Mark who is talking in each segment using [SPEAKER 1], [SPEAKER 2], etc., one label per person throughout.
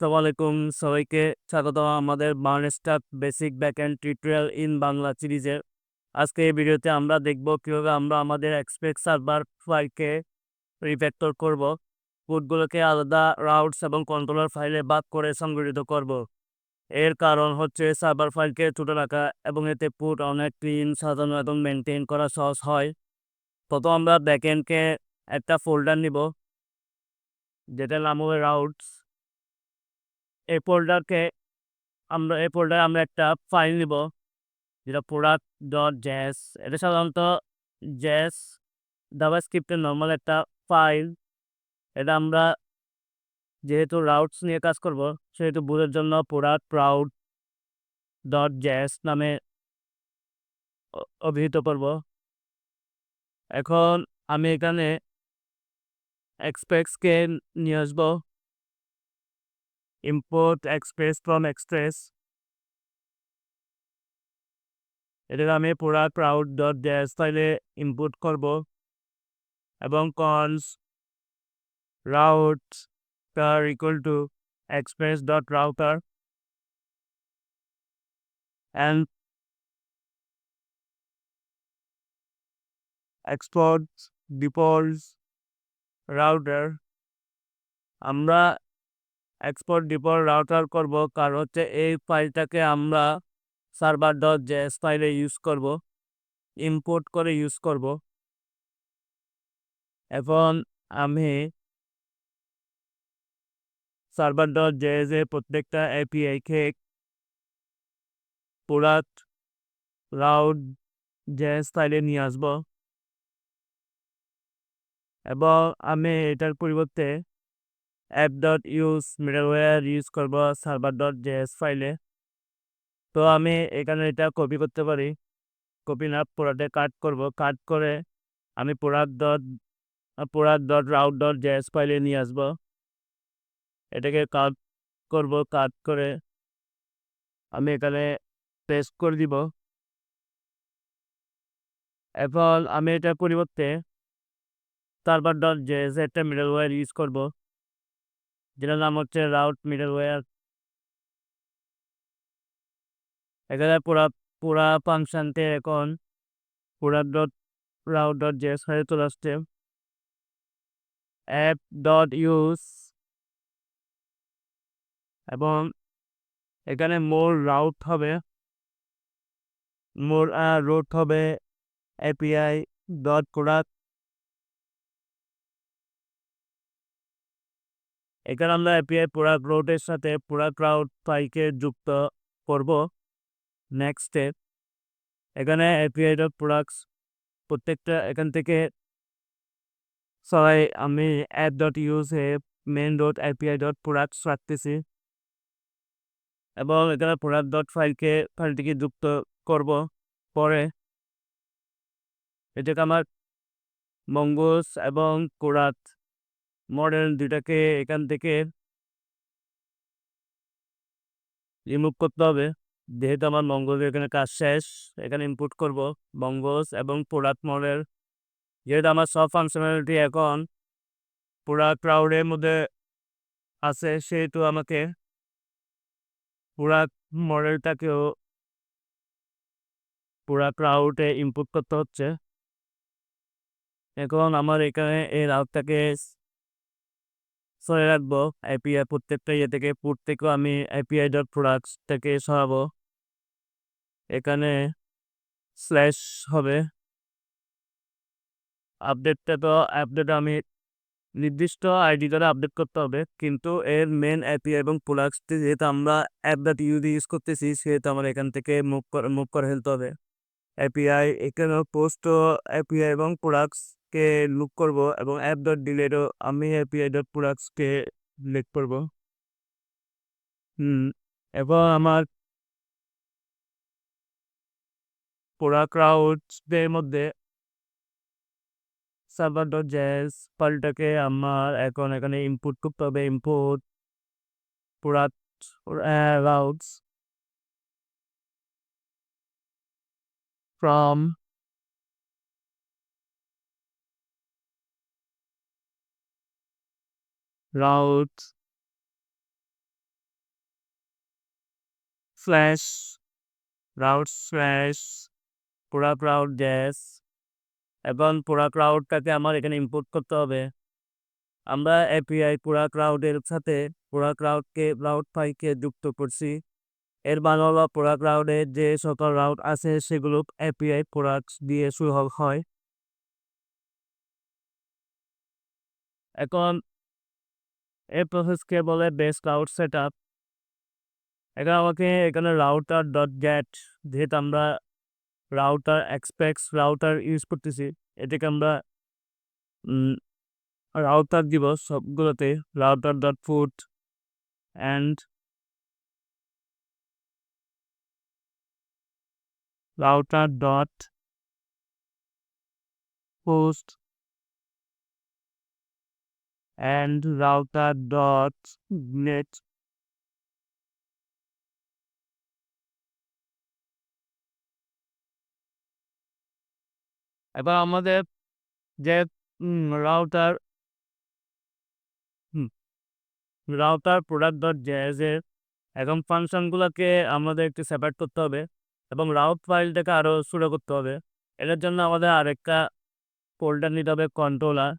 [SPEAKER 1] আসসালামু আলাইকুম সবাইকে স্বাগতম আমাদের বার্নস্টাক basic backend tutorial in Bangla সিরিজের। আজকে এই ভিডিওতে আমরা দেখব কিভাবে আমরা আমাদের এক্সপেক্ট সার্ভার ফাইলকে রিফ্যাক্টর করব, কোডগুলোকে আলাদা রাউটস এবং কন্ট্রোলার ফাইলে ভাগ করে সংগঠিত করব। এর কারণ হচ্ছে সার্ভার ফাইলকে ছোট রাখা এবং এতে পুট অনেক ক্লিন, সাজানো এবং মেনটেন করা সহজ হয়। প্রথম আমরা ব্যাকএন্ডকে একটা ফোল্ডার নিব যেটার নাম হবে রাউটস। এই ফোল্ডারকে এই ফোল্ডারে আমরা একটা ফাইল নিব যেটা প্রোডাক্ট ডট জেএস। এটা সাধারণত জেএস জাভাস্ক্রিপ্টের নর্মাল একটা ফাইল। এটা আমরা যেহেতু রাউটস নিয়ে কাজ করব সেহেতু বোঝার জন্য প্রোডাক্ট রাউট ডট জেএস নামে অভিহিত করব। এখন আমি এখানে এক্সপ্রেসকে নিয়ে আসবো, ইম্পোর্ট এক্সপ্রেস ফ্রম এক্সপ্রেস। এটাকে আমি প্রোডাক্ট রাউট ডট জেএস ফাইলে ইম্পোর্ট করব এবং cons routes are equal to express.router and export defaults router। আমরা export default router করব কারণ হচ্ছে এই ফাইলটাকে আমরা সার্ভার ডট জেএস ফাইলে ইউজ করব, ইম্পোর্ট করে ইউজ করব। এখন আমি সার্ভার ডট জেএস এর প্রত্যেকটা এপিআইকে প্রোডাক্ট রাউট জেএস ফাইলে নিয়ে আসব এবং আমি এটার পরিবর্তে app dot use middleware use করব সার্ভার ডট জেএস ফাইলে। তো আমি এখানে এটা কপি করতে পারি, কপি না প্রোডাক্টে কাট করব, কাট করে আমি product dot route dot JS ফাইলে নিয়ে আসবো। এটাকে কাট করব, কাট করে আমি এখানে পেস্ট করে দিব। এখন আমি এটার পরিবর্তে সার্ভার ডট জেএস একটা মিডলওয়্যার ইউজ করব যেটার নাম হচ্ছে রাউট মিডলওয়্যার। এখানে পুরা ফাংশনতে এখন product dot route dot JS ফাইলে চলে আসছে। অ্যাপ ডট ইউজ এবং এখানে মোর রুট হবে এপিআই ডট প্রোডাক্ট। এখানে আমরা এপিআই প্রোডাক্ট রুটের সাথে প্রোডাক্ট রাউট ফাইলকে যুক্ত করব। নেক্সট স্টেপ, এখানে এপিআই ডট প্রোডাক্টস প্রত্যেকটা এখান থেকে আমি app dot use main dot API dot products রাখতেছি এবং এখানে প্রোডাক্ট ডট ফাইলটিকে যুক্ত করব। পরে এটাকে আমার মঙ্গোস এবং কোরাত মডেল দুটাকে এখান থেকে রিমুভ করতে হবে। যেহেতু আমার মঙ্গোসের এখানে কাজ শেষ, এখানে ইনপুট করব মঙ্গোস এবং প্রোডাক্ট মডেল। যেহেতু আমার সব ফাংশনালিটি এখন প্রোডাক্ট ক্লাউডের মধ্যে আছে সেহেতু আমাকে প্রোডাক্ট মডেলটাকেও প্রোডাক্ট রাউটে ইনপুট করতে হচ্ছে। এখন আমার এখানে এই রাউটটাকে সরে রাখবো এপিআই প্রত্যেকটা ইয়ে থেকে, পুট থেকেও আমি এপিআই ডট প্রোডাক্টসটাকে সরাবো। এখানে স্ল্যাশ হবে। আপডেট আমি নির্দিষ্ট আইডি দ্বারা আপডেট করতে হবে, কিন্তু এর মেন এপিআই এবং প্রোডাক্টসটি যেহেতু আমরা অ্যাপ ডট ইউজ করতেছি সেহেতু আমার এখান থেকে মুভ করে ফেলতে হবে। এপিআই এখানে পোস্ট এপিআই এবং প্রোডাক্টসকে লুক করব এবং অ্যাপ ডট ডিলেটও আমি এপিআই ডট প্রোডাক্টসকে ডিলেট করব। এবং আমার প্রোডাক্ট রাউটসদের মধ্যে সার্ভার ডট জেএস ফাইলটাকে আমার এখন এখানে ইনপুট করতে হবে। Input product routes from routes slash route slash পুরা ক্রাউড ড্যাশ। এবং পুরা ক্রাউডটাকে আমার এখানে ইম্পোর্ট করতে হবে। আমরা এপিআই পুরা ক্রাউডের সাথে পুরা ক্রাউড ফাইলকে যুক্ত করছি। এর মানে হলো পুরা ক্রাউডে যে সকল রাউট আছে সেগুলো এপিআই প্রোডাক্টস দিয়ে শুরু হয়। এখন এই প্রসেসকে বলে বেস ক্লাউড সেট আপ। এখানে আমাকে এখানে রাউটার ডট গেট, যেহেতু আমরা রাউটার ইউজ করতেছি, এটাকে আমরা রাউটার দিব সবগুলোতে। Router dot put and router dot post and router dot net. এবার আমাদের যে router router product dot JS এর এখন ফাংশনগুলোকে আমাদের একটু সেপারেট করতে হবে এবং রাউট ফাইলটাকে আরও ছোট করতে হবে। এটার জন্য আমাদের আরেকটা ফোল্ডার নিতে হবে, কন্ট্রোলার।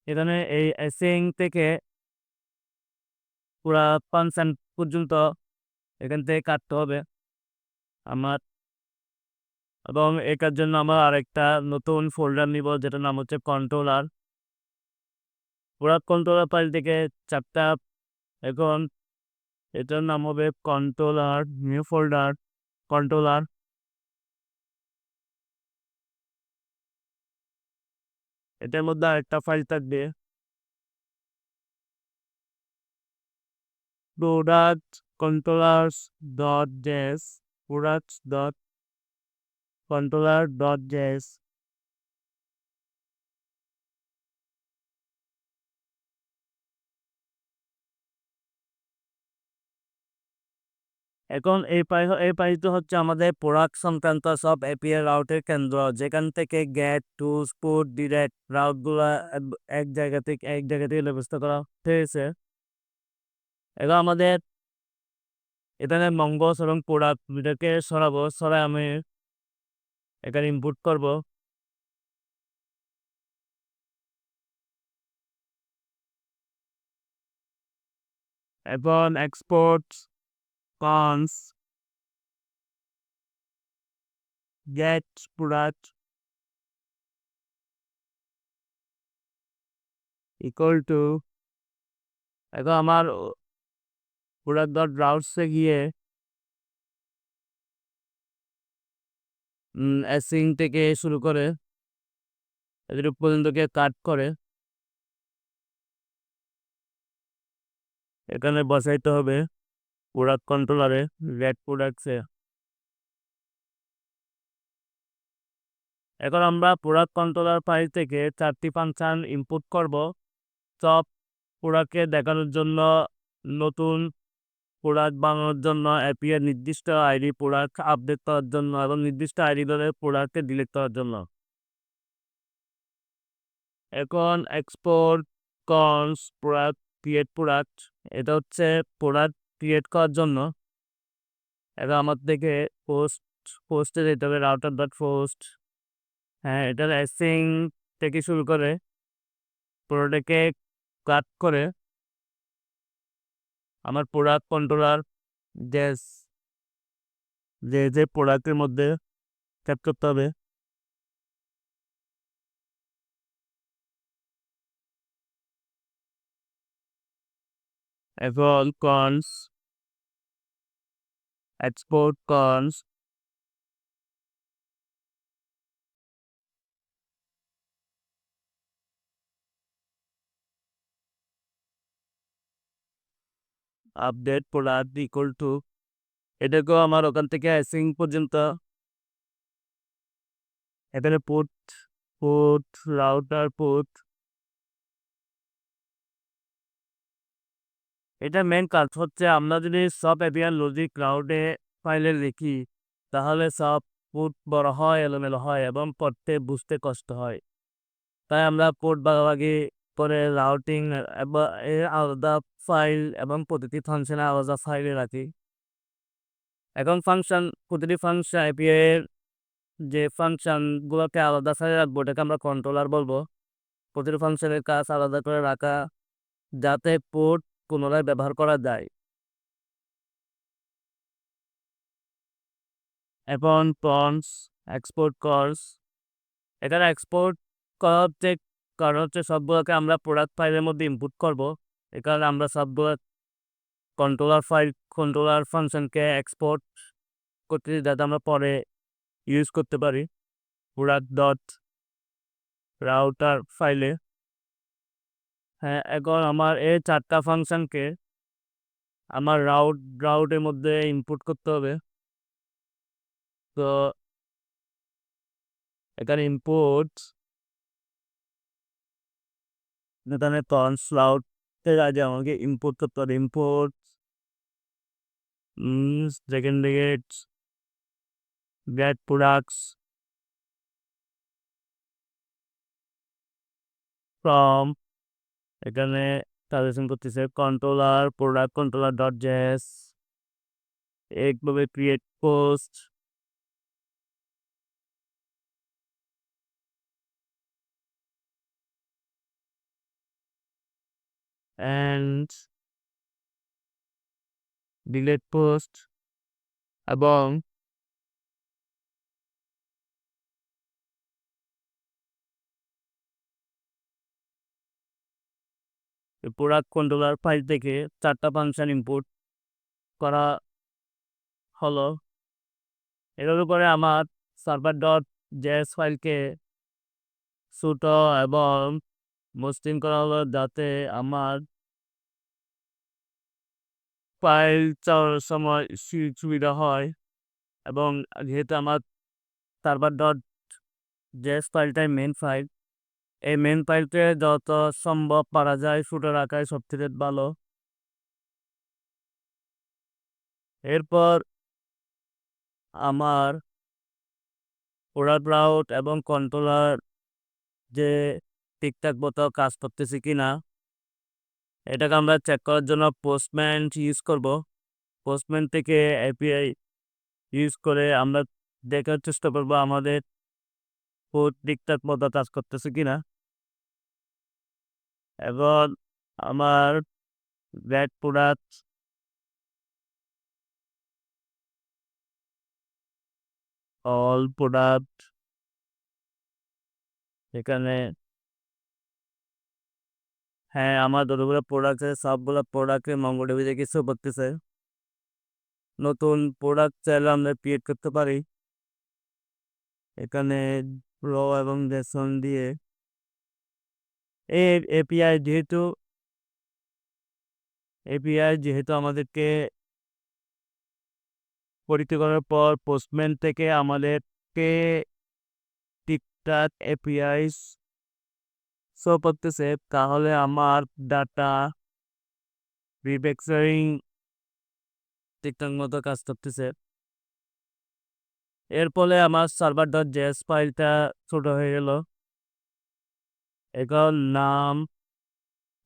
[SPEAKER 1] এখানে এই অ্যাসিং থেকে পুরা ফাংশন পর্যন্ত এখান থেকে কাটতে হবে আমার। এবং এটার জন্য আমরা আরেকটা নতুন ফোল্ডার নিব যেটার নাম হচ্ছে কন্ট্রোলার। পুরা কন্ট্রোলার ফাইল থেকে চারটা, এখন এটার নাম হবে কন্ট্রোলার, নিউ ফোল্ডার কন্ট্রোলার। এটার মধ্যে আরেকটা ফাইল থাকবে, product controllers dot JS, products dot controller dot JS. এখন এই ফাইলটা হচ্ছে আমাদের প্রোডাক্ট সংক্রান্ত সব এপিআই রাউটের কেন্দ্র, যেখান থেকে গেট টুলস পুট ডিরেক্ট রাউটগুলো এক জায়গা থেকে ব্যবস্থা করা হয়েছে। এখন আমাদের এখানে মঙ্গস এবং প্রোডাক্ট দুটাকে সরাই আমি এখানে ইনপুট করব। এখন export const get product equal to, এখন আমার প্রোডাক্ট ডট ব্রাউজে গিয়ে অ্যাসিং থেকে শুরু করে এদের পর্যন্তকে কাট করে এখানে বসাইতে হবে প্রোডাক্ট কন্ট্রোলারে রেড প্রোডাক্টসে। এখন আমরা প্রোডাক্ট কন্ট্রোলার ফাইল থেকে 4টি ফাংশন ইনপুট করব সব প্রোডাক্টকে দেখানোর জন্য, নতুন প্রোডাক্ট বানানোর জন্য, এপিআই নির্দিষ্ট আইডি প্রোডাক্ট আপডেট করার জন্য এবং নির্দিষ্ট আইডি ধরে প্রোডাক্টকে ডিলিট করার জন্য। এখন export cons product create product, এটা হচ্ছে প্রোডাক্ট ক্রিয়েট করার জন্য। এখন আমার থেকে পোস্টে যেতে হবে, রাউটার ডট পোস্ট। হ্যাঁ, এটার অ্যাসিং থেকে শুরু করে পুরোটাকে কাট করে আমার প্রোডাক্ট কন্ট্রোলার ড্যাশ যে প্রোডাক্টের মধ্যে ট্যাপ করতে হবে। এখন cons export cons update product equal two, এটাকেও আমার ওখান থেকে অ্যাসিং পর্যন্ত এখানে পুট রাউটার পুট। এটা মেন কাজ হচ্ছে আমরা যদি সব এপিআই লজিক ক্লাউডে ফাইলে লিখি তাহলে সব পুট বড় হয়, এলোমেলো হয় এবং পড়তে বুঝতে কষ্ট হয়। তাই আমরা পুট ভাগাভাগি এরপরে রাউটিং এর আলাদা ফাইল এবং প্রতিটি ফাংশনে আলাদা ফাইলে রাখি। এখন প্রতিটি ফাংশন এপিআই এর যে ফাংশনগুলোকে আলাদা ফাইলে রাখবো ওটাকে আমরা কন্ট্রোলার বলবো। প্রতিটি ফাংশনের কাজ আলাদা করে রাখা যাতে পোর্ট পুনরায় ব্যবহার করা যায়। এখন প্রম্পটস এক্সপোর্ট কলস, এখানে এক্সপোর্ট করা হচ্ছে কারণ হচ্ছে সবগুলোকে আমরা প্রোডাক্ট ফাইলের মধ্যে ইনপুট করব। এ কারণে আমরা সবগুলো কন্ট্রোলার ফাংশনকে এক্সপোর্ট করতে যাতে আমরা পরে ইউজ করতে পারি প্রোডাক্ট ডট রাউটার ফাইলে। হ্যাঁ, এখন আমার এই 4টা ফাংশনকে আমার রাউটের মধ্যে ইনপুট করতে হবে। তো এখানে ইনপুট এখানে কনস রাউটের আগে আমাকে ইনপুট করতে হবে। Input second get products from, এখানে ট্রানজেকশন করতেছে প্রোডাক্ট কন্ট্রোলার ডট জেএস, একভাবে create post, and delete post এবং প্রোডাক্ট কন্ট্রোলার ফাইল থেকে 4টা ফাংশন ইনপুট করা হলো। এর উপরে আমার সার্ভার ডট জেএস ফাইলকে ছোট এবং মসৃণ করা হলো যাতে আমার ফাইল চালানোর সময় সুবিধা হয়। এবং যেহেতু আমার সার্ভার ডট জেএস ফাইলটাই মেন ফাইল, এই মেন ফাইলকে যত সম্ভব পারা যায় ছোট রাখাই সবথেকে ভালো। এরপর আমার প্রোডাক্ট রাউট এবং কন্ট্রোলার যে ঠিকঠাক মতো কাজ করতেছে কিনা এটাকে আমরা চেক করার জন্য পোস্টম্যান ইউজ করব। পোস্টম্যান থেকে এপিআই ইউজ করে আমরা দেখার চেষ্টা করব আমাদের কোড ঠিকঠাক মতো কাজ করতেছে কিনা। এবং আমার গেট প্রোডাক্ট অল প্রোডাক্ট, এখানে হ্যাঁ আমার যতগুলো প্রোডাক্ট আছে সবগুলো প্রোডাক্টে মঙ্গোডিবিতে কিছু করতেছে। নতুন প্রোডাক্ট চাইলে আমরা ক্রিয়েট করতে পারি এখানে র এবং জেসন দিয়ে। এই এপিআই যেহেতু আমাদেরকে পরীক্ষা করার পর পোস্টম্যান থেকে আমাদেরকে ঠিকঠাক এপিআই শো করতেছে, তাহলে আমার ডাটা রিফ্যাক্টরিং ঠিকঠাক মতো কাজ করতেছে। এর ফলে আমার সার্ভার ডট জেএস ফাইলটা ছোট হয়ে গেল। এখন নাম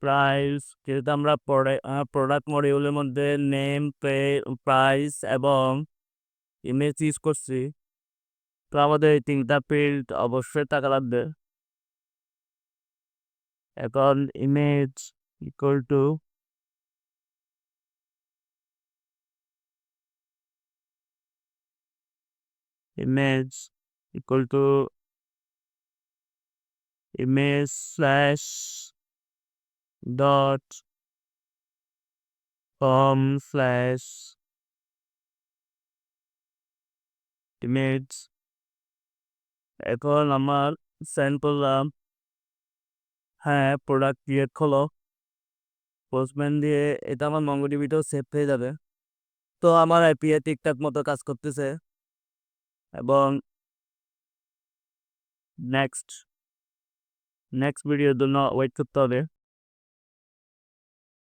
[SPEAKER 1] প্রাইস, যেহেতু আমরা প্রোডাক্ট মডিউলের মধ্যে নেম প্রাইস এবং ইমেজ ইউজ করছি, তো আমাদের এই 3টা ফিল্ড অবশ্যই টাকা লাগবে। এখন image equal to image slash dot com slash image। এখন আমার সেন্ড করলাম। হ্যাঁ, প্রোডাক্ট ক্রিয়েট হলো পোস্টম্যান দিয়ে, এটা আমার মঙ্গোডিবিতেও সেভ হয়ে যাবে। তো আমার এপিআই ঠিকঠাক মতো কাজ করতেছে এবং নেক্সট ভিডিওর জন্য ওয়েট করতে হবে।